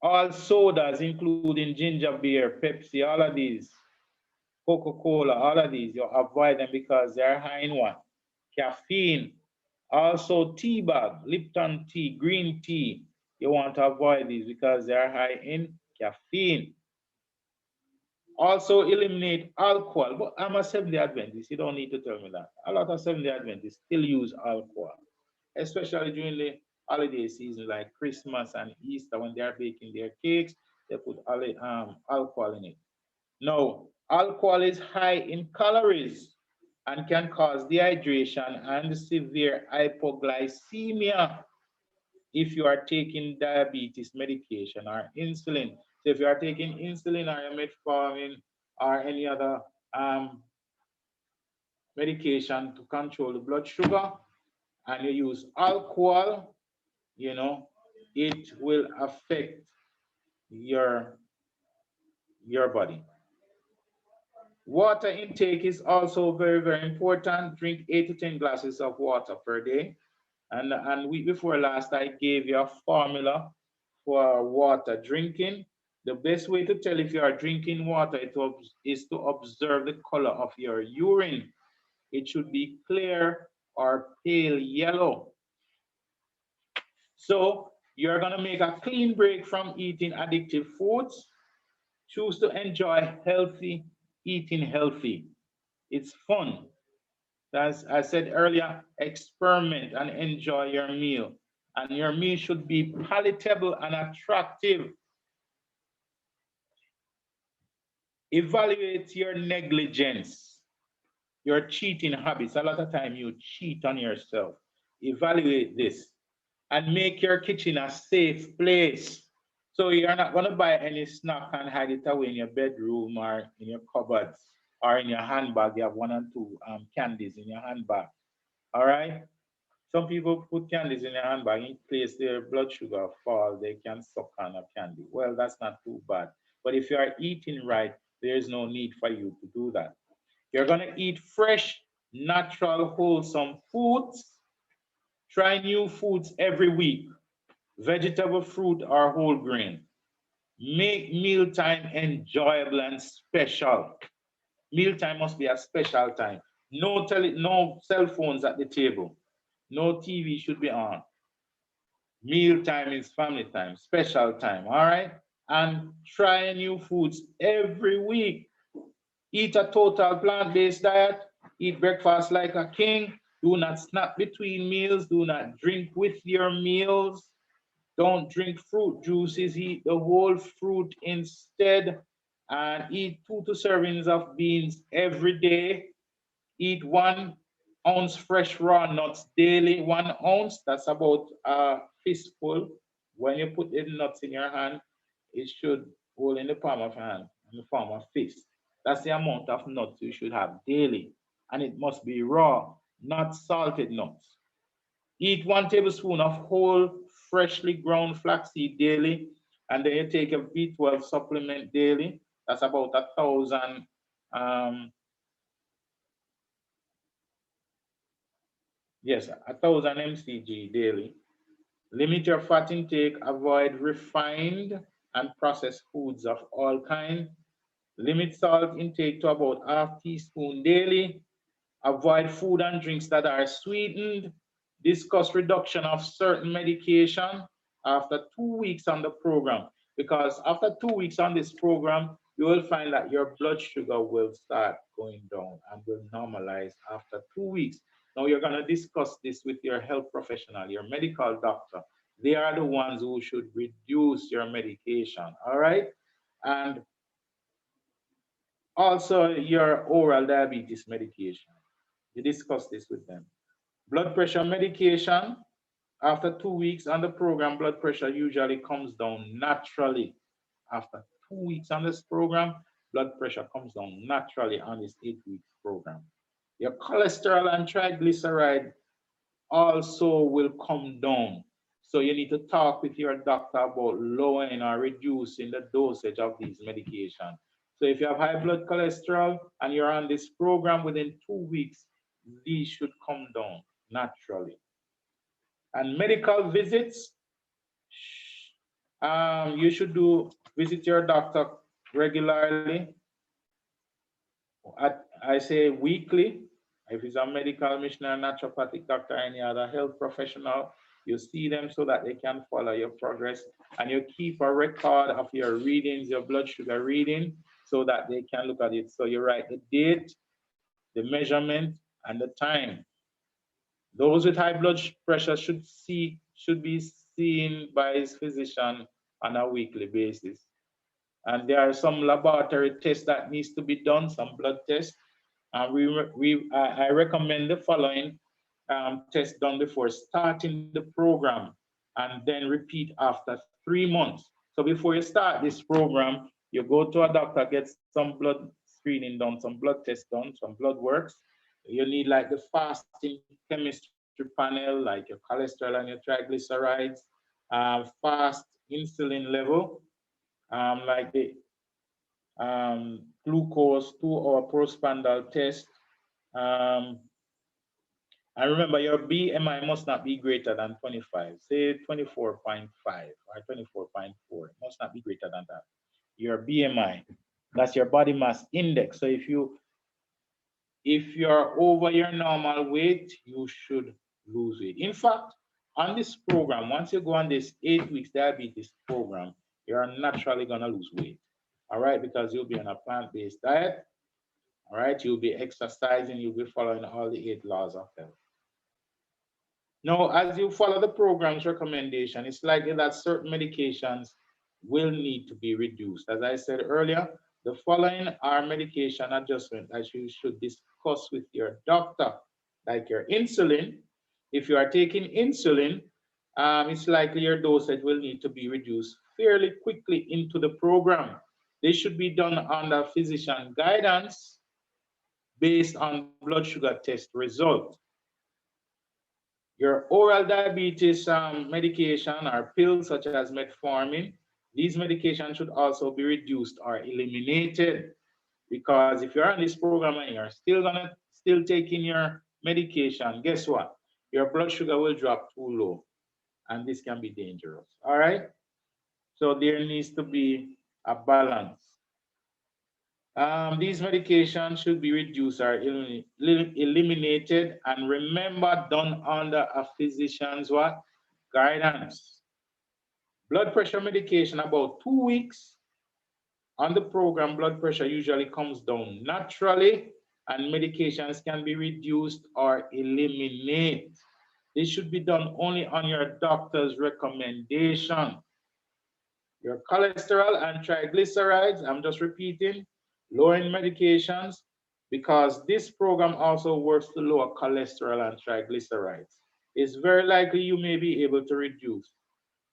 all sodas, including ginger beer, Pepsi, all of these, Coca-Cola, all of these, you avoid them because they're high in what? Caffeine. Also, tea bag, Lipton tea, green tea. You want to avoid these because they are high in caffeine. Also, eliminate alcohol. But I'm a Seventh-day Adventist. You don't need to tell me that. A lot of Seventh-day Adventists still use alcohol, especially during the holiday season like Christmas and Easter when they are baking their cakes. They put alcohol in it. No, alcohol is high in calories and can cause dehydration and severe hypoglycemia. if you are taking diabetes medication or insulin. So if you are taking insulin or metformin or any other um, medication to control the blood sugar, and you use alcohol, you know, it will affect your your body. Water intake is also very, very important. Drink 8 to 10 glasses of water per day. And week before last, I gave you a formula for water drinking. The best way to tell if you are drinking water is to observe the color of your urine. It should be clear or pale yellow. So you're going to make a clean break from eating addictive foods. Choose to enjoy healthy, eating healthy. It's fun. As I said earlier, experiment and enjoy your meal. And your meal should be palatable and attractive. Evaluate your negligence, your cheating habits. A lot of time you cheat on yourself. Evaluate this and make your kitchen a safe place. So you're not going to buy any snack and hide it away in your bedroom or in your cupboards or in your handbag. You have one and two candies in your handbag. All right. Some people put candies in their handbag in case their blood sugar fall, they can suck on a candy. Well, that's not too bad. But if you are eating right, there is no need for you to do that. You're going to eat fresh, natural, wholesome foods. Try new foods every week, vegetable, fruit, or whole grain. Make mealtime enjoyable and special. Mealtime must be a special time. No cell phones at the table. No TV should be on. Meal time is family time, special time, all right? And try new foods every week. Eat a total plant-based diet. Eat breakfast like a king. Do not snack between meals. Do not drink with your meals. Don't drink fruit juices. Eat the whole fruit instead. And eat 2 to servings of beans every day. Eat 1 ounce fresh raw nuts daily. 1 ounce, that's about a fistful. When you put the nuts in your hand, it should hold in the palm of your hand, in the form of fist. That's the amount of nuts you should have daily. And it must be raw, not salted nuts. Eat 1 tablespoon of whole, freshly ground flaxseed daily. And then you take a B12 supplement daily. That's about 1,000 um, yes, 1,000 mcg daily. Limit your fat intake, avoid refined and processed foods of all kind. Limit salt intake to about half teaspoon daily. Avoid food and drinks that are sweetened. Discuss reduction of certain medication after 2 weeks on the program. Because after 2 weeks on this program, you will find that your blood sugar will start going down and will normalize after 2 weeks. Now you're going to discuss this with your health professional, your medical doctor. They are the ones who should reduce your medication. All right. And also your oral diabetes medication. You discuss this with them. Blood pressure medication, after 2 weeks on the program, blood pressure usually comes down naturally. After 2 weeks on this program, blood pressure comes down naturally on this 8 week program. Your cholesterol and triglyceride also will come down. So you need to talk with your doctor about lowering or reducing the dosage of these medications. So if you have high blood cholesterol and you're on this program within 2 weeks, these should come down naturally. And medical visits, you should visit your doctor regularly. I say weekly. If it's a medical missionary, naturopathic doctor, any other health professional, you see them so that they can follow your progress, and you keep a record of your readings, your blood sugar reading, so that they can look at it. So you write the date, the measurement, and the time. Those with high blood pressure should be seen by his physician on a weekly basis. And there are some laboratory tests that needs to be done, some blood tests. And I recommend the following tests done before starting the program. and then repeat after 3 months. So before you start this program, you go to a doctor, get some blood screening done, some blood tests done, some blood works. You need like the fasting chemistry panel, like your cholesterol and your triglycerides, fast insulin level, like the glucose 2-hour postprandial test. Um, and remember, your BMI must not be greater than 25. Say 24.5 or 24.4. It must not be greater than that. Your BMI, that's your body mass index. So if you're over your normal weight, you should lose weight. In fact, on this program, once you go on this 8 weeks diabetes program, you're naturally gonna lose weight. All right, because you'll be on a plant-based diet. All right, you'll be exercising, you'll be following all the 8 laws of health. Now, as you follow the program's recommendation, it's likely that certain medications will need to be reduced. As I said earlier, the following are medication adjustments that you should discuss with your doctor, like your insulin. If you are taking insulin, it's likely your dosage will need to be reduced fairly quickly into the program. This should be done under physician guidance based on blood sugar test result. Your oral diabetes medication or pills such as metformin, these medications should also be reduced or eliminated, because if you're on this program and you're still taking your medication, guess what? Your blood sugar will drop too low, and this can be dangerous. All right? So there needs to be a balance. These medications should be reduced or eliminated, and remember, done under a physician's what? Guidance. Blood pressure medication, about 2 weeks on the program, blood pressure usually comes down naturally, and medications can be reduced or eliminated. This should be done only on your doctor's recommendation. Your cholesterol and triglycerides, I'm just repeating, lowering medications, because this program also works to lower cholesterol and triglycerides. It's very likely you may be able to reduce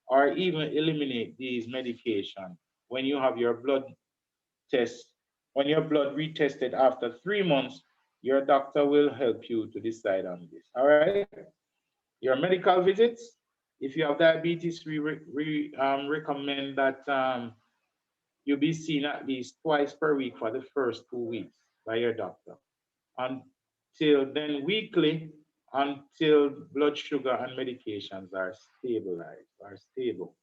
or even eliminate these medications when you have your blood test, when your blood retested after 3 months. Your doctor will help you to decide on this. All right? Your medical visits, if you have diabetes, we recommend that you be seen at least twice per week for the first 2 weeks by your doctor. Until then, weekly, until blood sugar and medications are stabilized, are stable.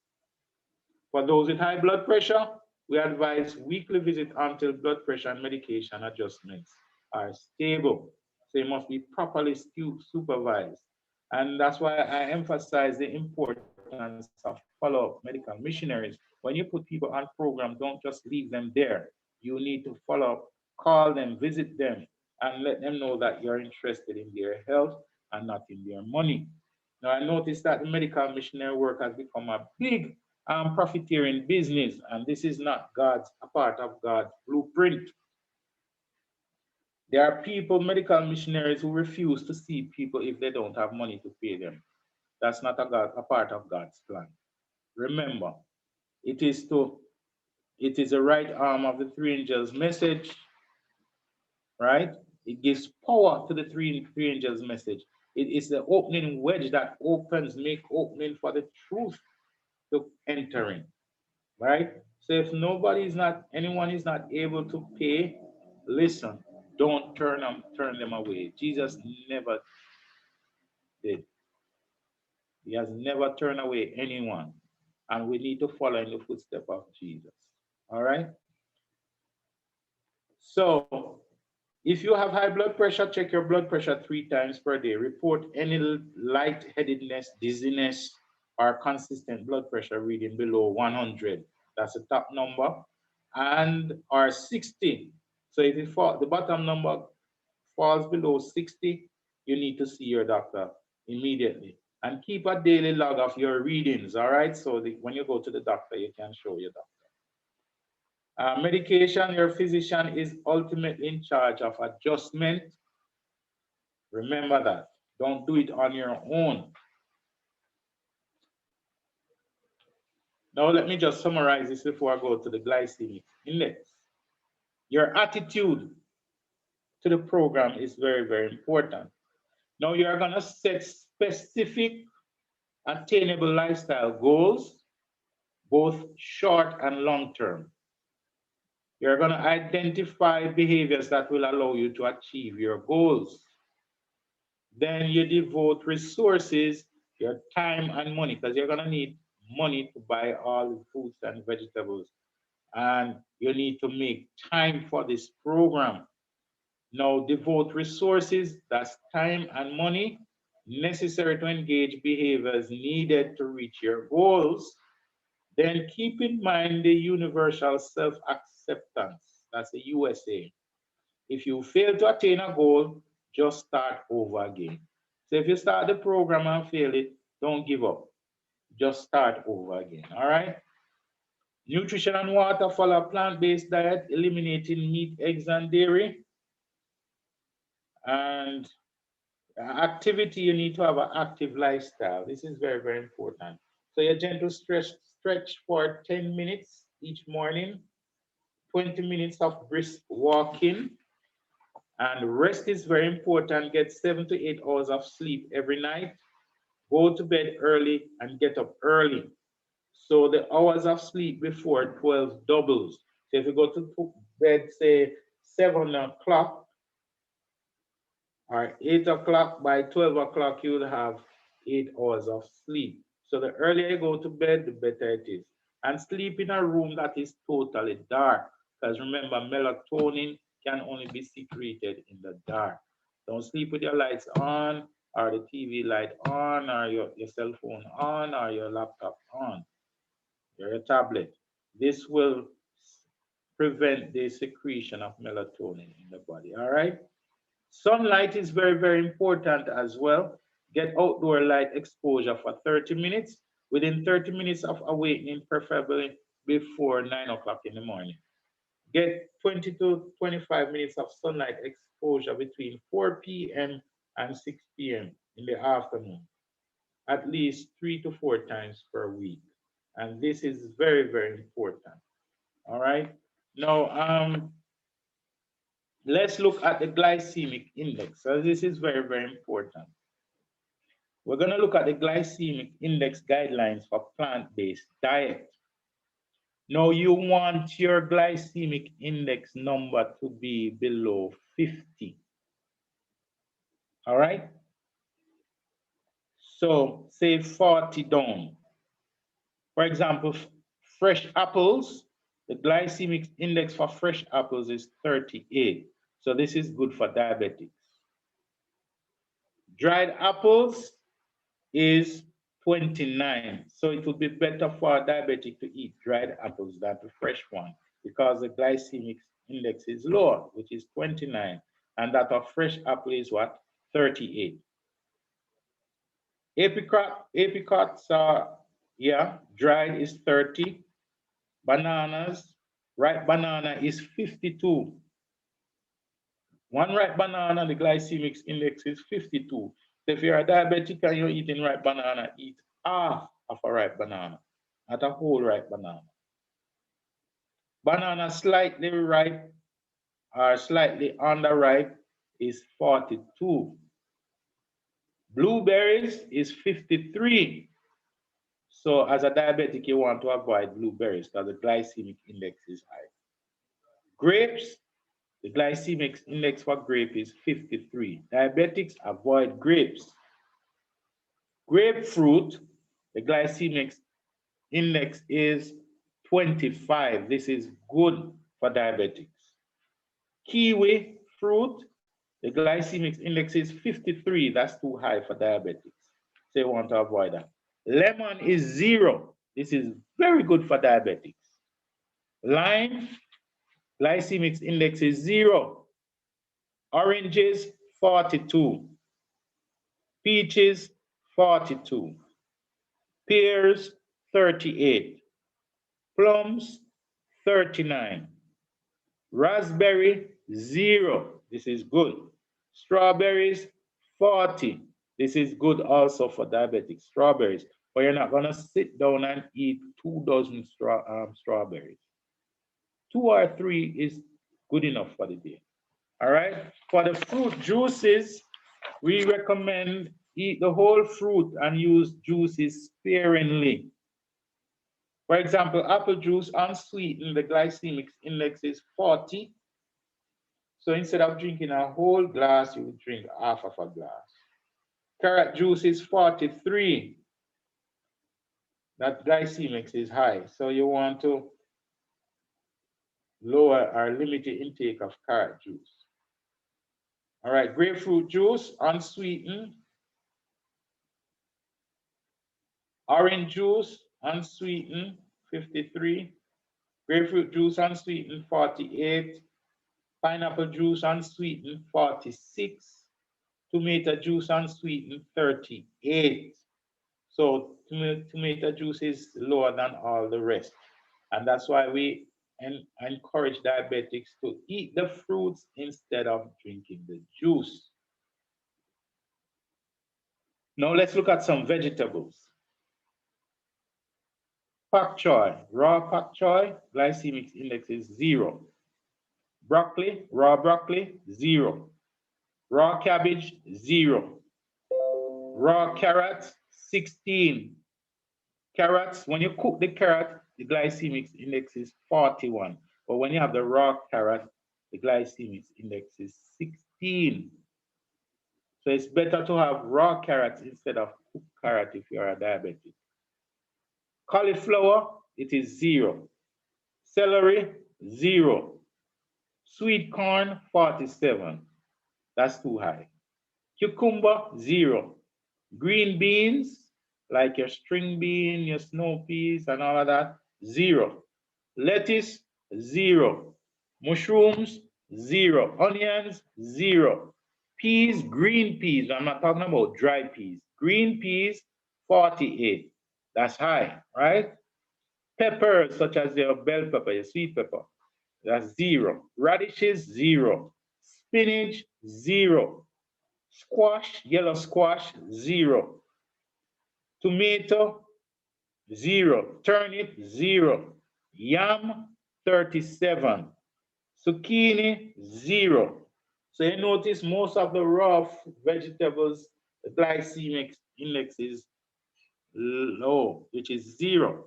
For those with high blood pressure, we advise weekly visit until blood pressure and medication adjustments are stable. So it must be properly supervised. And that's why I emphasize the importance of follow-up medical missionaries. When you put people on program, don't just leave them there. You need to follow up, call them, visit them, and let them know that you're interested in their health and not in their money. Now, I noticed that the medical missionary work has become a big profiteering business, and this is not a part of God's blueprint. There are people, medical missionaries, who refuse to see people if they don't have money to pay them. That's not a part of God's plan. Remember, it is to it is the right arm of the three angels message, right? It gives power to the three angels message. It is the opening wedge that make opening for the truth to enter in, right? So if anyone is not able to pay, listen, don't turn them away. Jesus never did. He has never turned away anyone. And we need to follow in the footsteps of Jesus. All right? So if you have high blood pressure, check your blood pressure 3 times per day. Report any lightheadedness, dizziness, or consistent blood pressure reading below 100. That's the top number. And or 60. So if the bottom number falls below 60, you need to see your doctor immediately. And keep a daily log of your readings, all right? So when you go to the doctor, you can show your doctor. Medication, your physician is ultimately in charge of adjustment. Remember that. Don't do it on your own. Now, let me just summarize this before I go to the glycemic index. Your attitude to the program is very, very important. Now, you're going to set specific, attainable lifestyle goals, both short and long term. You're going to identify behaviors that will allow you to achieve your goals. Then you devote resources, your time and money, because you're going to need money to buy all the fruits and vegetables. And you need to make time for this program. Now, devote resources, that's time and money, necessary to engage behaviors needed to reach your goals. Then keep in mind the universal self-acceptance, that's the USA. If you fail to attain a goal, just start over again. So if you start the program and fail it, don't give up. Just start over again, all right? Nutrition and water, follow a plant-based diet, eliminating meat, eggs, and dairy. And activity, you need to have an active lifestyle. This is very, very important. So your gentle stretch for 10 minutes each morning, 20 minutes of brisk walking, and rest is very important. Get 7 to 8 hours of sleep every night. Go to bed early and get up early. So the hours of sleep before 12 doubles. So if you go to bed, say 7 o'clock, or 8 o'clock, by 12 o'clock, you will have 8 hours of sleep. So the earlier you go to bed, the better it is. And sleep in a room that is totally dark, because remember, melatonin can only be secreted in the dark. Don't sleep with your lights on, or the TV light on, or your cell phone on, or your laptop on, or your tablet. This will prevent the secretion of melatonin in the body, all right? Sunlight is very, very important as well. Get outdoor light exposure for 30 minutes, within 30 minutes of awakening, preferably before 9 o'clock in the morning. Get 20 to 25 minutes of sunlight exposure between 4 p.m. and 6 p.m. in the afternoon, at least 3 to 4 times per week. And this is very, very important. All right. Now, let's look at the glycemic index. So this is very, very important. We're going to look at the glycemic index guidelines for plant-based diet. Now you want your glycemic index number to be below 50. All right? So say 40 down. For example, fresh apples, the glycemic index for fresh apples is 38. So this is good for diabetics. Dried apples is 29. So it would be better for a diabetic to eat dried apples than the fresh one, because the glycemic index is lower, which is 29. And that of fresh apple is what? 38. Apricots are, yeah, dried is 30. Bananas, ripe banana is 52. One ripe banana, the glycemic index is 52. So if you're a diabetic and you're eating ripe banana, eat half of a ripe banana, not a whole ripe banana. Banana slightly ripe or slightly underripe is 42. Blueberries is 53. So as a diabetic, you want to avoid blueberries because the glycemic index is high. Grapes, the glycemic index for grape is 53. Diabetics avoid grapes. Grapefruit, the glycemic index is 25. This is good for diabetics. Kiwi fruit, the glycemic index is 53. That's too high for diabetics. So you want to avoid that. Lemon is 0. This is very good for diabetics. Lime, glycemic index is 0. Oranges, 42. Peaches, 42. Pears, 38. Plums, 39. Raspberry, 0. This is good. Strawberries, 40. This is good also for diabetics. Strawberries. but you're not gonna sit down and eat 2 dozen strawberries. 2 or 3 is good enough for the day. All right. For the fruit juices, we recommend eat the whole fruit and use juices sparingly. For example, apple juice unsweetened, the glycemic index is 40. So instead of drinking a whole glass, you would drink half of a glass. Carrot juice is 43. That glycemic is high. So you want to lower or limit the intake of carrot juice. All right, grapefruit juice, unsweetened. Orange juice, unsweetened, 53. Grapefruit juice, unsweetened, 48. Pineapple juice, unsweetened, 46. Tomato juice, unsweetened, 38. So tomato juice is lower than all the rest. And that's why we encourage diabetics to eat the fruits instead of drinking the juice. Now let's look at some vegetables. Pak choy, raw pak choy, glycemic index is 0. Broccoli, raw broccoli, 0. Raw cabbage, 0. Raw carrot, 16. Carrots, when you cook the carrot, the glycemic index is 41. But when you have the raw carrot, the glycemic index is 16. So it's better to have raw carrots instead of cooked carrot if you are a diabetic. Cauliflower, it is 0. Celery, 0. Sweet corn, 47. That's too high. Cucumber, 0. Green beans, like your string bean, your snow peas, and all of that, 0. Lettuce, 0. Mushrooms, 0. Onions, 0. Peas, green peas, I'm not talking about dry peas. Green peas, 48. That's high, right? Peppers, such as your bell pepper, your sweet pepper, that's 0. Radishes, 0. Spinach, 0. Squash, yellow squash, 0. Tomato, 0. Turnip, 0. Yam, 37. Zucchini, 0. So you notice most of the raw vegetables, the glycemic index is low, which is 0.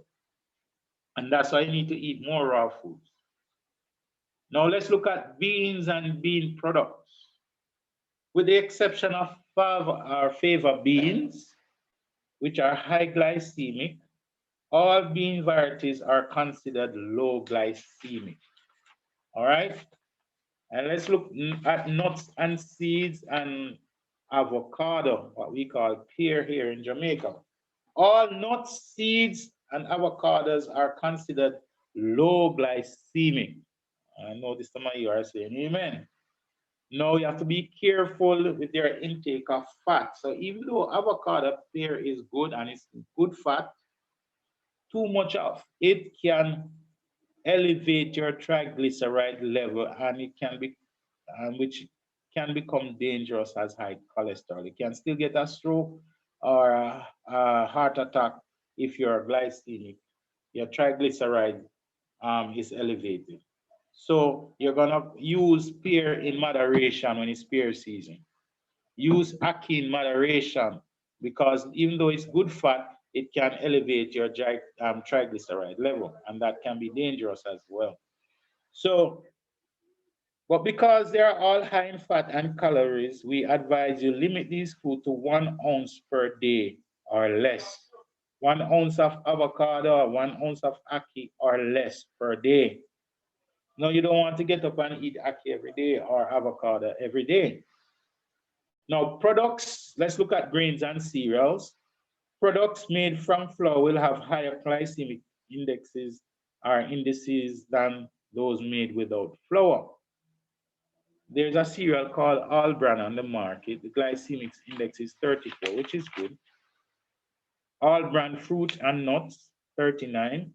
And that's why you need to eat more raw foods. Now let's look at beans and bean products. With the exception of fava beans, which are high glycemic, all bean varieties are considered low glycemic. All right? And let's look at nuts and seeds and avocado, what we call pear here in Jamaica. All nuts, seeds, and avocados are considered low glycemic. I know this some of you are saying amen. Now you have to be careful with your intake of fat. So even though avocado pear is good and it's good fat, too much of it can elevate your triglyceride level and it can be which can become dangerous as high cholesterol. You can still get a stroke or a heart attack if your glycemic, your triglyceride is elevated. So you're gonna use pear in moderation when it's pear season. Use ackee in moderation because even though it's good fat, it can elevate your triglyceride level, and that can be dangerous as well. So, but because they are all high in fat and calories, we advise you limit these food to 1 ounce per day or less. 1 ounce of avocado or 1 ounce of ackee or less per day. No, you don't want to get up and eat ackee every day or avocado every day. Now, products, let's look at grains and cereals. Products made from flour will have higher glycemic indexes or indices than those made without flour. There's a cereal called All Bran on the market. The glycemic index is 34, which is good. All Bran fruit and nuts, 39.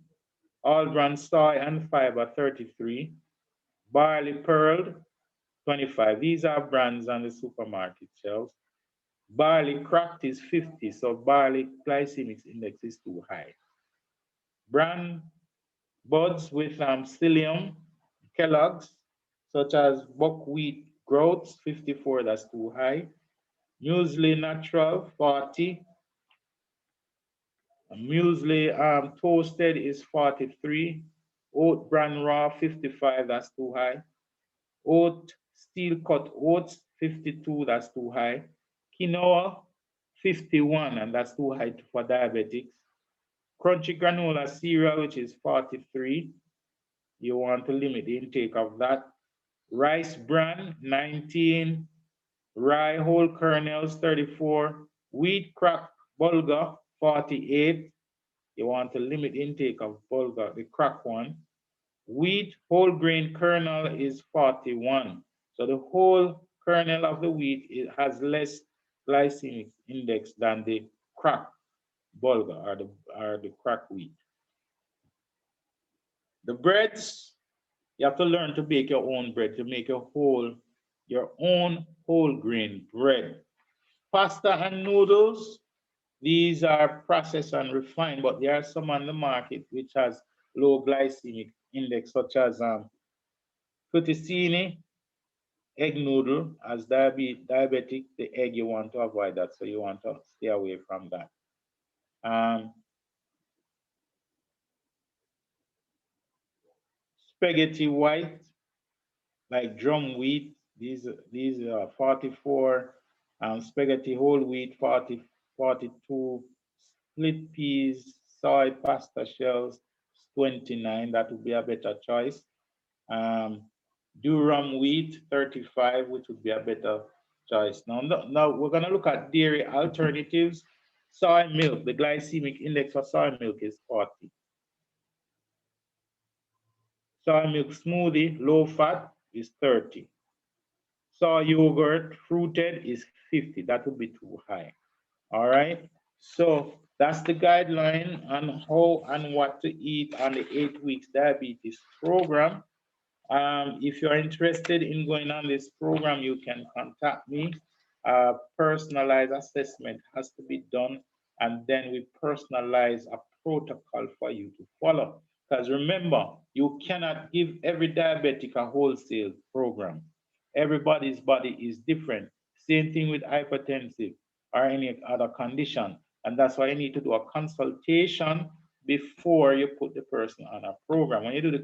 All Bran soy and fiber, 33. Barley pearl, 25. These are brands on the supermarket shelves. Barley cracked is 50, so barley glycemic index is too high. Bran buds with psyllium, Kellogg's, such as buckwheat groats, 54, that's too high. Muesli natural, 40. Muesli toasted is 43. Oat bran raw, 55, that's too high. Oat steel cut oats, 52, that's too high. Quinoa, 51, and that's too high for diabetics. Crunchy granola cereal, which is 43. You want to limit the intake of that. Rice bran, 19. Rye whole kernels, 34. Wheat crack bulgur, 48. You want to limit intake of bulgur, the crack one. Wheat whole grain kernel is 41. So the whole kernel of the wheat, it has less glycemic index than the crack bulgur or the crack wheat. The breads, you have to learn to bake your own bread, to make your own whole grain bread. Pasta and noodles, these are processed and refined, but there are some on the market which has low glycemic index, such as fettuccine, egg noodle. As diabetic, the egg, you want to avoid that, so you want to stay away from that. Um, Spaghetti white, like drum wheat, these are 44. Spaghetti whole wheat, 40, 42. Split peas, soy pasta shells, 29. That would be a better choice. Um, durum wheat, 35, which would be a better choice. Now we're going to look at dairy alternatives. Soy milk, the glycemic index for soy milk is 40. Soy milk smoothie, low fat, is 30. Soy yogurt, fruited, is 50. That would be too high. All right. So that's the guideline on how and what to eat on the 8 weeks diabetes program. If you're interested in going on this program, you can contact me. Personalized assessment has to be done, and then we personalize a protocol for you to follow. Because remember, you cannot give every diabetic a wholesale program. Everybody's body is different. Same thing with hypertensive or any other condition. And that's why you need to do a consultation before you put the person on a program. When you do the